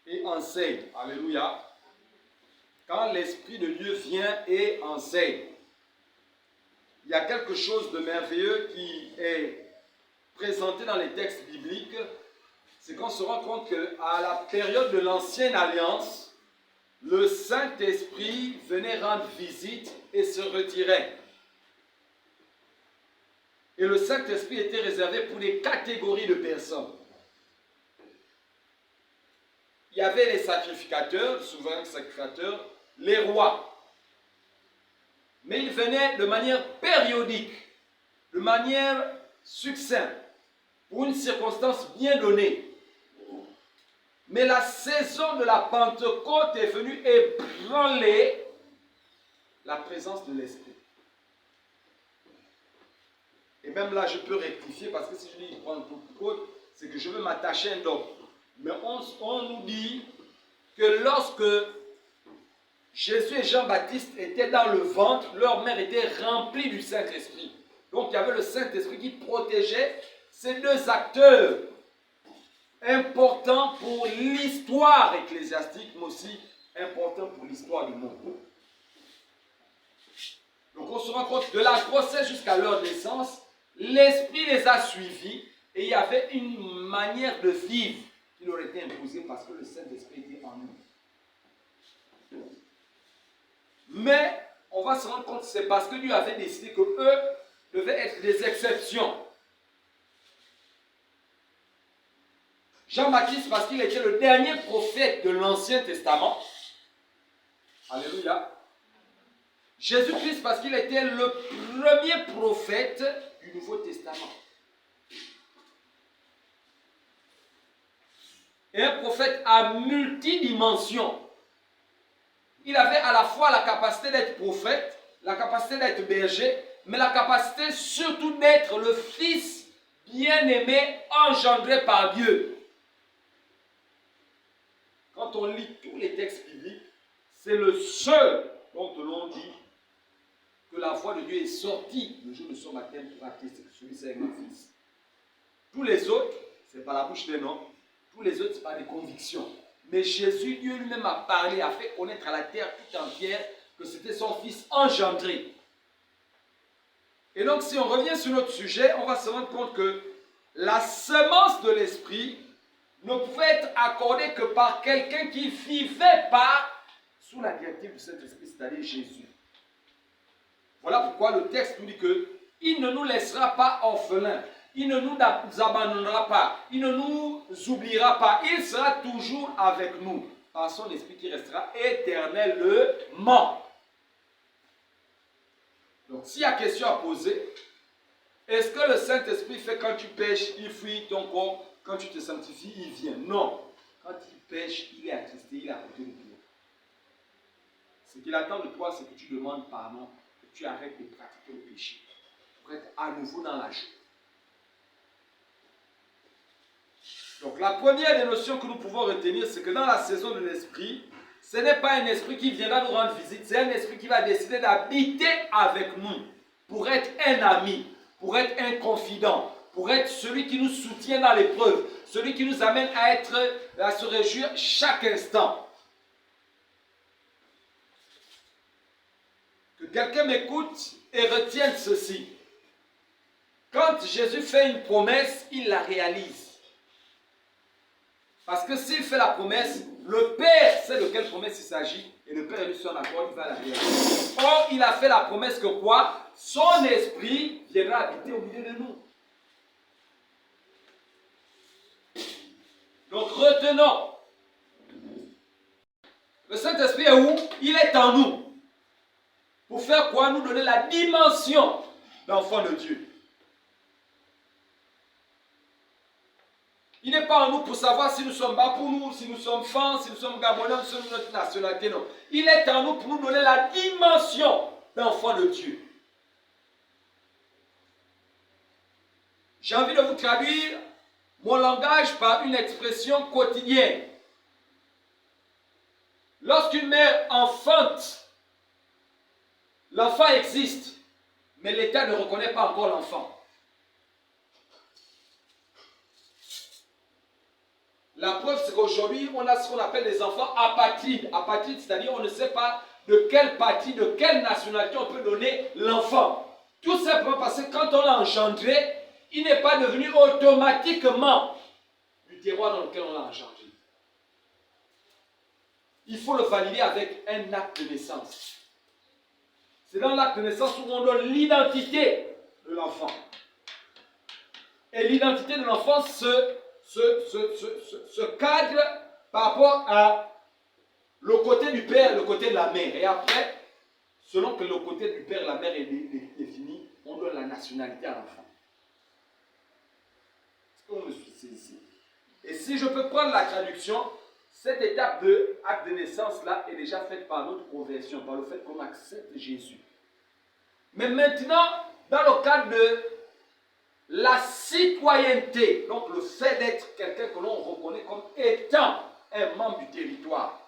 et enseigne. Alléluia. Quand l'Esprit de Dieu vient et enseigne, il y a quelque chose de merveilleux qui est présenté dans les textes bibliques. C'est qu'on se rend compte qu'à la période de l'Ancienne Alliance, le Saint-Esprit venait rendre visite et se retirait. Et le Saint-Esprit était réservé pour des catégories de personnes. Il y avait les sacrificateurs, souverains sacrificateurs, les rois. Mais ils venaient de manière périodique, de manière succincte, pour une circonstance bien donnée. Mais la saison de la Pentecôte est venue ébranler la présence de l'Esprit. Et même là, je peux rectifier, parce que si je dis Pentecôte, c'est que je veux m'attacher à un homme. Mais on nous dit que lorsque Jésus et Jean-Baptiste étaient dans le ventre, leur mère était remplie du Saint-Esprit. Donc il y avait le Saint-Esprit qui protégeait ces deux acteurs importants pour l'histoire ecclésiastique, mais aussi importants pour l'histoire du monde. Donc on se rend compte de la grossesse jusqu'à leur naissance, l'Esprit les a suivis et il y avait une manière de vivre qui leur était imposée parce que le Saint-Esprit était en nous. Mais on va se rendre compte que c'est parce que Dieu avait décidé que eux devaient être des exceptions. Jean-Baptiste, parce qu'il était le dernier prophète de l'Ancien Testament. Alléluia. Jésus-Christ, parce qu'il était le premier prophète du Nouveau Testament. Et un prophète à multidimensions. Il avait à la fois la capacité d'être prophète, la capacité d'être berger, mais la capacité surtout d'être le fils bien-aimé engendré par Dieu. Quand on lit tous les textes bibliques, c'est le seul dont l'on dit que la voix de Dieu est sortie le jour de son baptême pour attester que celui-ci est mon fils. Tous les autres, c'est par la bouche des noms, tous les autres, c'est par des convictions. Mais Jésus, Dieu lui-même a parlé, a fait connaître à la terre tout entière que c'était son fils engendré. Et donc, si on revient sur notre sujet, on va se rendre compte que la semence de l'esprit ne pouvait être accordée que par quelqu'un qui ne vivait pas sous la directive du Saint-Esprit, c'est-à-dire Jésus. Voilà pourquoi le texte nous dit qu'il ne nous laissera pas orphelins, il ne nous abandonnera pas, il ne nous oubliera pas, il sera toujours avec nous par son esprit qui restera éternellement. Donc s'il y a question à poser, est-ce que le Saint-Esprit fait quand tu pêches, il fuit ton corps, quand tu te sanctifies, il vient? Non. Quand il pêche, il est attristé, il est à côté de toi. Ce qu'il attend de toi, c'est que tu demandes pardon, que tu arrêtes de pratiquer le péché, pour être à nouveau dans la joie. Donc la première des notions que nous pouvons retenir, c'est que dans la saison de l'esprit, ce n'est pas un esprit qui viendra nous rendre visite, c'est un esprit qui va décider d'habiter avec nous, pour être un ami, pour être un confident, pour être celui qui nous soutient dans l'épreuve, celui qui nous amène à se réjouir chaque instant. Que quelqu'un m'écoute et retienne ceci. Quand Jésus fait une promesse, il la réalise. Parce que s'il fait la promesse, le Père sait de quelle promesse il s'agit et le Père est lui son accord, il va la réaliser. Or, il a fait la promesse que quoi? Son esprit viendra habiter au milieu de nous. Donc retenons. Le Saint-Esprit est où? Il est en nous. Pour faire quoi? Nous donner la dimension d'enfant de Dieu. Il n'est pas en nous pour savoir si nous sommes Bapounou, si nous sommes Fan, si nous sommes Gabonais, si nous sommes notre nationalité, non. Il est en nous pour nous donner la dimension d'enfant de Dieu. J'ai envie de vous traduire mon langage par une expression quotidienne. Lorsqu'une mère enfante, l'enfant existe, mais l'État ne reconnaît pas encore l'enfant. La preuve, c'est qu'aujourd'hui, on a ce qu'on appelle des enfants apatrides. Apatrides, c'est-à-dire on ne sait pas de quelle patrie, de quelle nationalité on peut donner l'enfant. Tout simplement parce que quand on l'a engendré, il n'est pas devenu automatiquement du terroir dans lequel on l'a engendré. Il faut le valider avec un acte de naissance. C'est dans l'acte de naissance où on donne l'identité de l'enfant. Et l'identité de l'enfant se cadre par rapport à le côté du père et le côté de la mère. Et après, selon que le côté du père et la mère est défini, on donne la nationalité à l'enfant. Est-ce qu'on me suit ici? Et si je peux prendre la traduction, cette étape de acte de naissance là est déjà faite par notre conversion, par le fait qu'on accepte Jésus. Mais maintenant, dans le cadre de la citoyenneté, donc le fait d'être quelqu'un que l'on reconnaît comme étant un membre du territoire,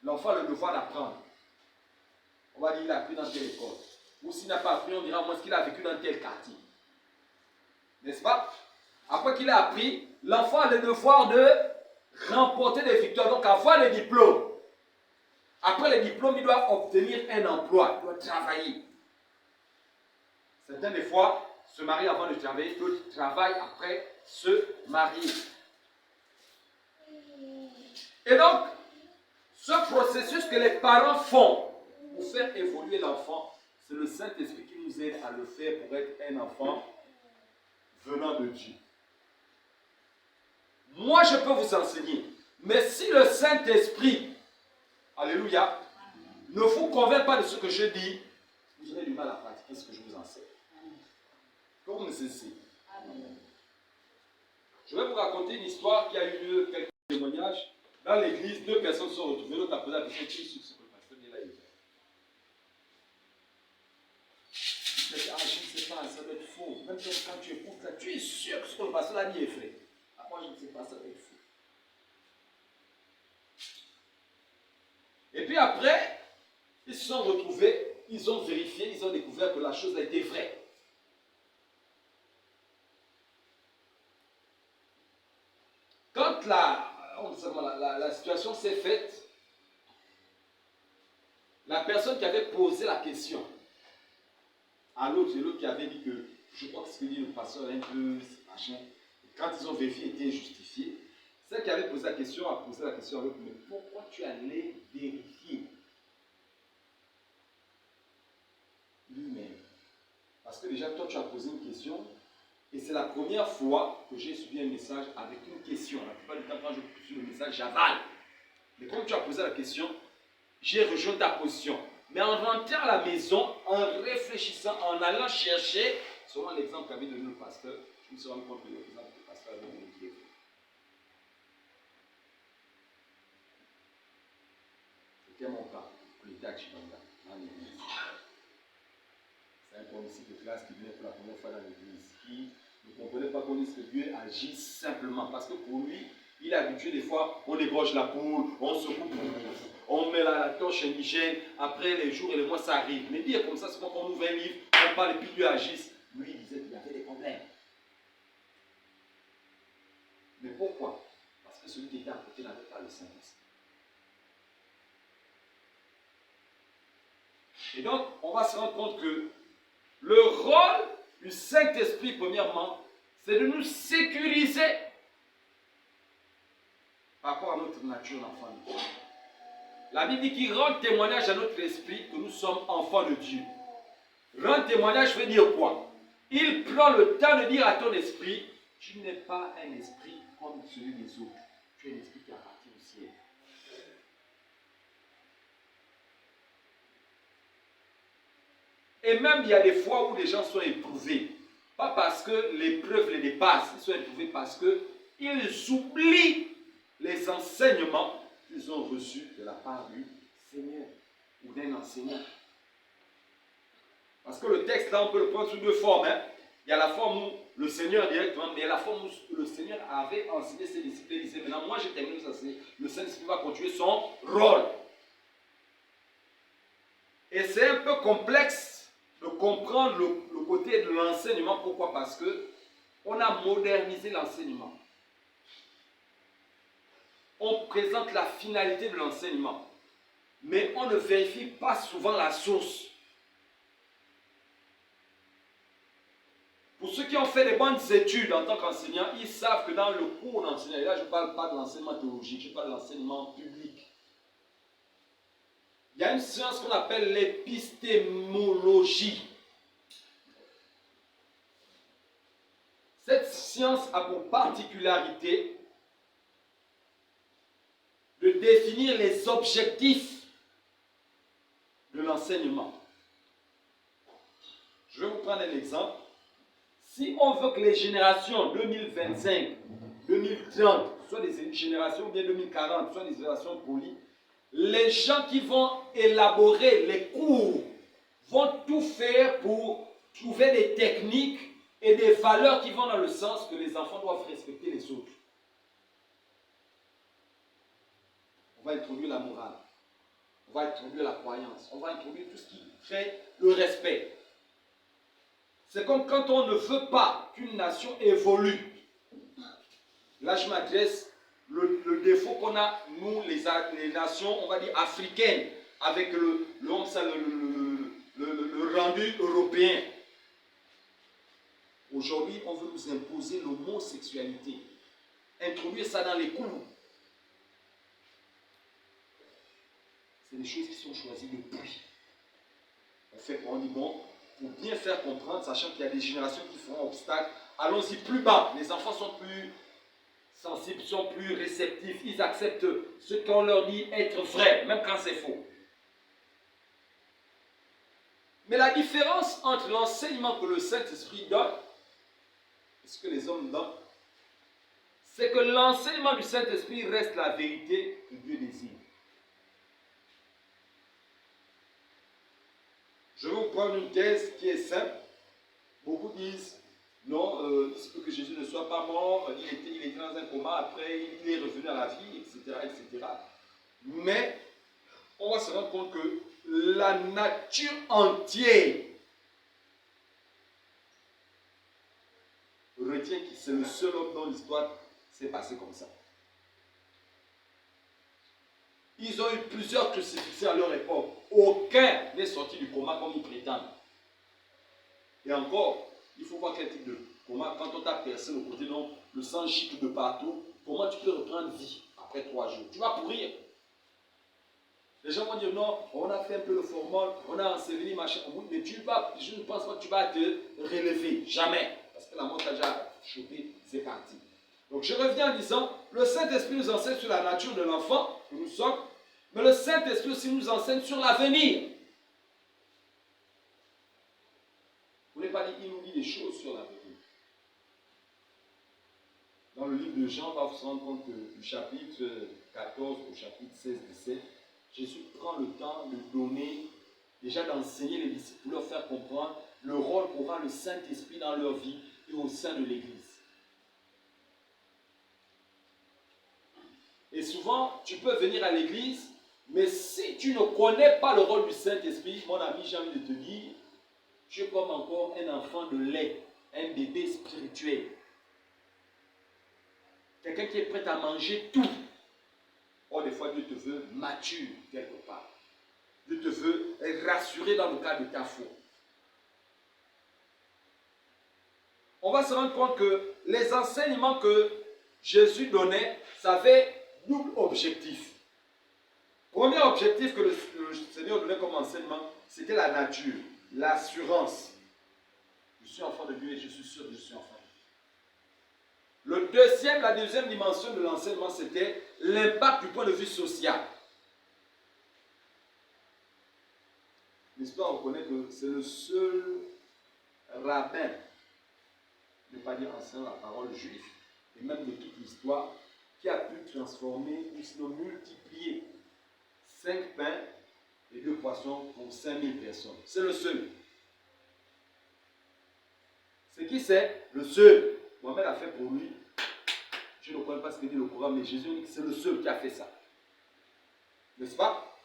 l'enfant a le devoir d'apprendre. On va dire qu'il a appris dans telle école. Ou s'il n'a pas appris, on dira moins qu'il a vécu dans tel quartier. N'est-ce pas? Après qu'il a appris, l'enfant a le devoir de remporter des victoires, donc avoir les diplômes. Après les diplômes, il doit obtenir un emploi, il doit travailler. Certains, des fois, se marient avant de travailler, d'autres travaillent après se marier. Et donc, ce processus que les parents font pour faire évoluer l'enfant, c'est le Saint-Esprit qui nous aide à le faire pour être un enfant venant de Dieu. Moi, je peux vous enseigner, mais si le Saint-Esprit, alléluia, ne vous convainc pas de ce que je dis, vous aurez du mal à pratiquer ce que je vous enseigne. Comme ceci. Je vais vous raconter une histoire qui a eu lieu, quelques témoignages. Dans l'église, deux personnes se sont retrouvées, l'autre a posé la question, qui est ce que le pasteur dit là, il fait. Ah, je ne sais pas, ça doit être faux. Même quand tu écoutes là, tu es sûr que ce que le pasteur a dit est vrai. Ah, moi, je ne sais pas, ça doit être faux. Et puis après, ils se sont retrouvés, ils ont vérifié, ils ont découvert que la chose a été vraie. Quand la situation s'est faite, la personne qui avait posé la question à l'autre, et l'autre qui avait dit que je crois que ce que dit le pasteur est un peu machin, quand ils ont vérifié, était justifié. Celle qui avait posé la question a posé la question à l'autre, mais pourquoi tu allais vérifier lui-même? Parce que déjà, toi, tu as posé une question. Et c'est la première fois que j'ai suivi un message avec une question. La plupart du temps, quand je suis le message, j'avale. Mais comme tu as posé la question, j'ai rejoint ta position. Mais en rentrant à la maison, en réfléchissant, en allant chercher, selon l'exemple qu'avait donné le pasteur, je me suis rendu compte que l'exemple que le pasteur avait donné qui est vrai. C'était mon cas. On était à Chibanda, dans l'église. C'est un condisciple de classe qui venait pour la première fois dans l'église, qui ne comprenait pas qu'on dise que Dieu agit simplement. Parce que pour lui, il est habitué des fois, on égorge la poule, on se coupe, on met la torche indigène, après les jours et les mois, ça arrive. Mais dire comme ça, c'est quand on ouvre un livre, on parle et puis Dieu agisse. Lui, il disait qu'il y avait des problèmes. Mais pourquoi? Parce que celui qui était à côté n'avait pas le Saint-Esprit. Et donc, on va se rendre compte que le rôle du Saint-Esprit, premièrement, c'est de nous sécuriser par rapport à notre nature d'enfant de Dieu. La Bible dit qu'il rend témoignage à notre esprit que nous sommes enfants de Dieu. Rendre témoignage veut dire quoi? Il prend le temps de dire à ton esprit, tu n'es pas un esprit comme celui des autres. Tu es un esprit qui appartient au ciel. Et même il y a des fois où les gens sont éprouvés. Pas parce que l'épreuve les dépasse, ils sont éprouvés parce qu'ils oublient les enseignements qu'ils ont reçus de la part du Seigneur ou d'un enseignant. Parce que le texte, là, on peut le prendre sous deux formes. Hein. Il y a la forme où le Seigneur directement, mais il y a la forme où le Seigneur avait enseigné ses disciples. Il disait, maintenant, moi, j'ai terminé de vous enseigner. Le Saint-Esprit va continuer son rôle. Et c'est un peu complexe de comprendre le côté de l'enseignement. Pourquoi? Parce qu'on a modernisé l'enseignement. on présente la finalité de l'enseignement, mais on ne vérifie pas souvent la source. Pour ceux qui ont fait des bonnes études en tant qu'enseignants, ils savent que dans le cours d'enseignement, et là je ne parle pas de l'enseignement théologique, je parle de l'enseignement public, il y a une science qu'on appelle l'épistémologie. Cette science a pour particularité de définir les objectifs de l'enseignement. Je vais vous prendre un exemple. Si on veut que les générations 2025, 2030, soit des générations bien 2040, soit des générations polies, les gens qui vont élaborer les cours vont tout faire pour trouver des techniques et des valeurs qui vont dans le sens que les enfants doivent respecter les autres. On va introduire la morale, on va introduire la croyance, on va introduire tout ce qui fait le respect. C'est comme quand on ne veut pas qu'une nation évolue. Là, je m'adresse le défaut qu'on a, nous, les nations, on va dire africaines, avec le rendu européen. Aujourd'hui, on veut nous imposer l'homosexualité. Introduire ça dans les cours. C'est des choses qui sont choisies depuis. On fait, on dit bon, pour bien faire comprendre, sachant qu'il y a des générations qui feront obstacle, allons-y plus bas. Les enfants sont plus sensibles, sont plus réceptifs. Ils acceptent ce qu'on leur dit être vrai, même quand c'est faux. Mais la différence entre l'enseignement que le Saint-Esprit donne et ce que les hommes donnent, c'est que l'enseignement du Saint-Esprit reste la vérité que Dieu désire. Je vais vous prendre une thèse qui est simple. Beaucoup disent, non, il se peut que Jésus ne soit pas mort, il était dans un coma, après il est revenu à la vie, etc., etc. Mais on va se rendre compte que la nature entière retient que c'est le seul homme dont l'histoire s'est passée comme ça. Ils ont eu plusieurs crucifixions à leur époque. Aucun n'est sorti du coma comme ils prétendent. Et encore, il faut voir quel type de coma. Quand on t'a percé le côté, donc le sang gicle de partout, comment tu peux reprendre vie après 3 jours? Tu vas pourrir. Les gens vont dire non, on a fait un peu le formol, on a enseveli, machin. Oui, mais je ne pense pas que tu vas te relever. Jamais. Parce que la mort t'a déjà chopé, c'est parti. Donc je reviens en disant, le Saint-Esprit nous enseigne sur la nature de l'enfant que nous sommes, mais le Saint-Esprit aussi nous enseigne sur l'avenir. Vous n'avez pas dit, il nous dit des choses sur l'avenir. Dans le livre de Jean, on va se rendre compte que du chapitre 14 au chapitre 16-17, Jésus prend le temps de donner, déjà d'enseigner les disciples pour leur faire comprendre le rôle qu'aura le Saint-Esprit dans leur vie et au sein de l'Église. Et souvent, tu peux venir à l'église, mais si tu ne connais pas le rôle du Saint-Esprit, mon ami, j'ai envie de te dire, tu es comme encore un enfant de lait, un bébé spirituel. Quelqu'un qui est prêt à manger tout. Or, des fois, Dieu te veut mature quelque part. Dieu te veut rassurer dans le cadre de ta foi. On va se rendre compte que les enseignements que Jésus donnait, ça avait double objectif. Premier objectif que le Seigneur donnait comme enseignement, c'était la nature, l'assurance. Je suis enfant de Dieu et je suis sûr que je suis enfant de Dieu. La deuxième dimension de l'enseignement, c'était l'impact du point de vue social. L'histoire reconnaît que c'est le seul rabbin, ne pas dire enseignant la parole juive, et même de toute l'histoire, qui a pu transformer ou sinon multiplier 5 pains et 2 poissons pour 5000 personnes. C'est le seul. C'est qui c'est? Le seul. Mohamed a fait pour lui. Je ne connais pas ce que dit le Coran, mais Jésus dit que c'est le seul qui a fait ça. N'est-ce pas?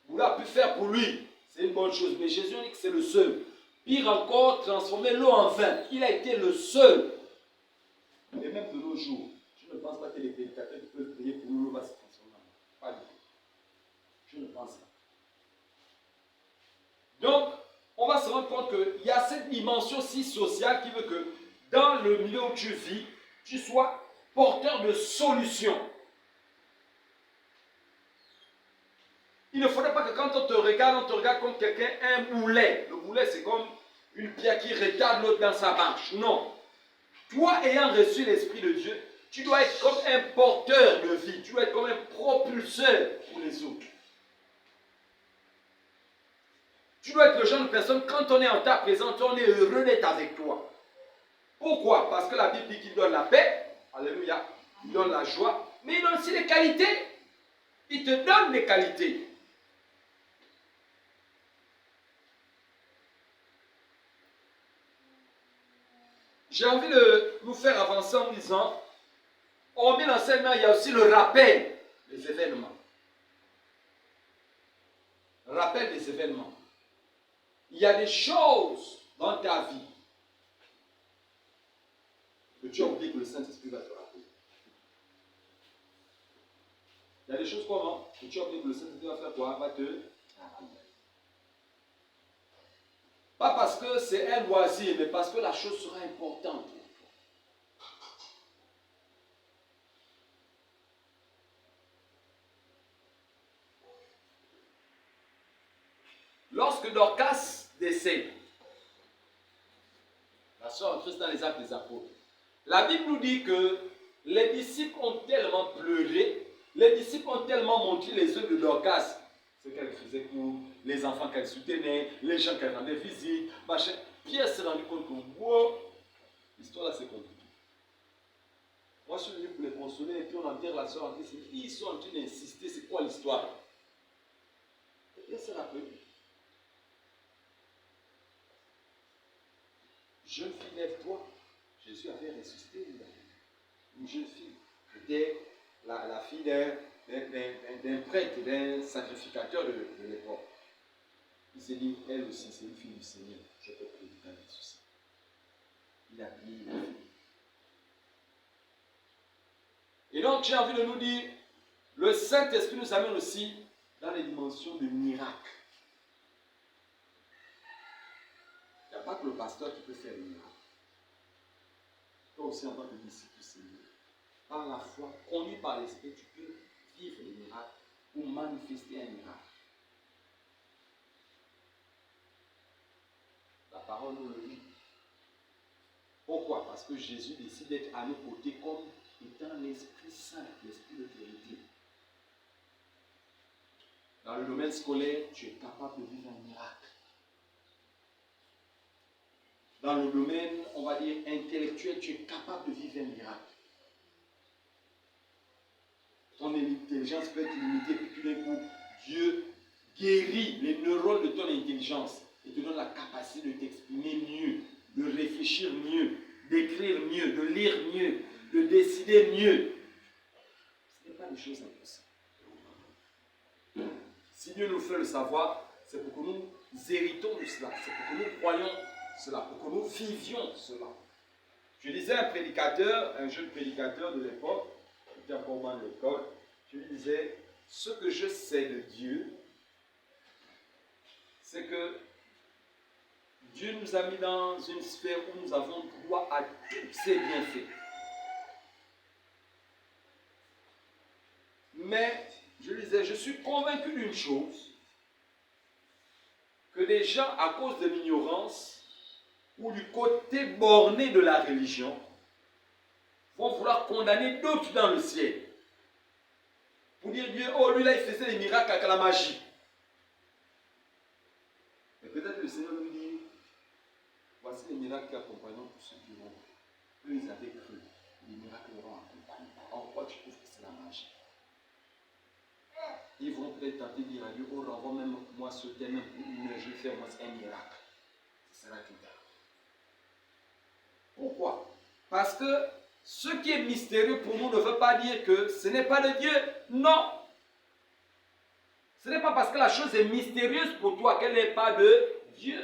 Bouddha a pu faire pour lui. C'est une bonne chose, mais Jésus dit que c'est le seul. Pire encore, transformer l'eau en vin. Il a été le seul. Et même de nos jours, je ne pense pas que les prédicateurs peuvent prier dimension aussi sociale qui veut que dans le milieu où tu vis, tu sois porteur de solutions. Il ne faudrait pas que quand on te regarde comme quelqu'un, un boulet. Le boulet, c'est comme une pierre qui retarde l'autre dans sa marche. Non. Toi, ayant reçu l'Esprit de Dieu, tu dois être comme un porteur de vie. Tu dois être comme un propulseur pour les autres. Tu dois être le genre de personne, quand on est en ta présence, on est heureux d'être avec toi. Pourquoi? Parce que la Bible dit qu'il donne la paix. Alléluia. Il donne la joie. Mais il donne aussi les qualités. Il te donne les qualités. J'ai envie de nous faire avancer en disant, hormis l'enseignement, il y a aussi le rappel des événements. Rappel des événements. Il y a des choses dans ta vie que tu as oublié que le Saint-Esprit va te rappeler. Il y a des choses comment que tu as oublié que le Saint-Esprit va faire quoi? Va te rappeler. Pas parce que c'est un loisir, mais parce que la chose sera importante pour toi. Lorsque Dorcas décède, la sœur en Christ dans les Actes des Apôtres, la Bible nous dit que les disciples ont tellement pleuré, les disciples ont tellement montré les œuvres de Dorcas, ce qu'elle faisait pour les enfants qu'elle soutenait, les gens qu'elle rendait visite, machin. Pierre s'est rendu compte que, wow, l'histoire là c'est compliqué. Moi je suis venu pour les consoler et puis on enterre la soeur en Christ. Ils sont en train d'insister, c'est quoi l'histoire? Et Pierre s'est rappelé. Jeune fille, lève-toi. Jésus avait ressuscité une jeune fille. C'était la fille d'un prêtre, d'un sacrificateur de l'époque. Il s'est dit, elle aussi, c'est une fille du Seigneur. Je peux prédiquer avec ceci. Il a prié, il a fait. Et donc, j'ai envie de nous dire, le Saint-Esprit nous amène aussi dans les dimensions de miracles. Il n'y a pas que le pasteur qui peut faire des miracles. Toi aussi, en tant que disciple du Seigneur, par la foi, conduit par l'Esprit, tu peux vivre des miracles ou manifester un miracle. La parole nous le dit. Pourquoi? Parce que Jésus décide d'être à nos côtés comme étant l'Esprit Saint, l'Esprit de vérité. Dans le domaine scolaire, tu es capable de vivre un miracle. Dans le domaine, on va dire, intellectuel, tu es capable de vivre un miracle. Ton intelligence peut être limitée, puis tout d'un coup, Dieu guérit les neurones de ton intelligence et te donne la capacité de t'exprimer mieux, de réfléchir mieux, d'écrire mieux, de lire mieux, de décider mieux. Ce n'est pas des choses impossibles. Si Dieu nous fait le savoir, c'est pour que nous héritons de cela, c'est pour que nous croyions cela, pour que nous vivions cela. Je disais à un prédicateur, un jeune prédicateur de l'époque, qui était encore dans l'école, je lui disais, ce que je sais de Dieu, c'est que Dieu nous a mis dans une sphère où nous avons droit à tous ses bienfaits. Mais, je disais, je suis convaincu d'une chose, que des gens, à cause de l'ignorance ou du côté borné de la religion, vont vouloir condamner d'autres dans le ciel. Pour dire Dieu, oh lui là, il faisait des miracles avec la magie. Mais peut-être le Seigneur nous dit, voici les miracles qui accompagnent tous ceux qui vont. Eux, ils avaient cru. Les miracles auront accompagné. En quoi tu trouves que c'est la magie? Ils vont peut-être tenter de dire à Dieu, oh, renvoie même moi ce thème, je vais faire moi un miracle. Ce sera tout. Pourquoi? Parce que ce qui est mystérieux pour nous ne veut pas dire que ce n'est pas de Dieu. Non. Ce n'est pas parce que la chose est mystérieuse pour toi qu'elle n'est pas de Dieu.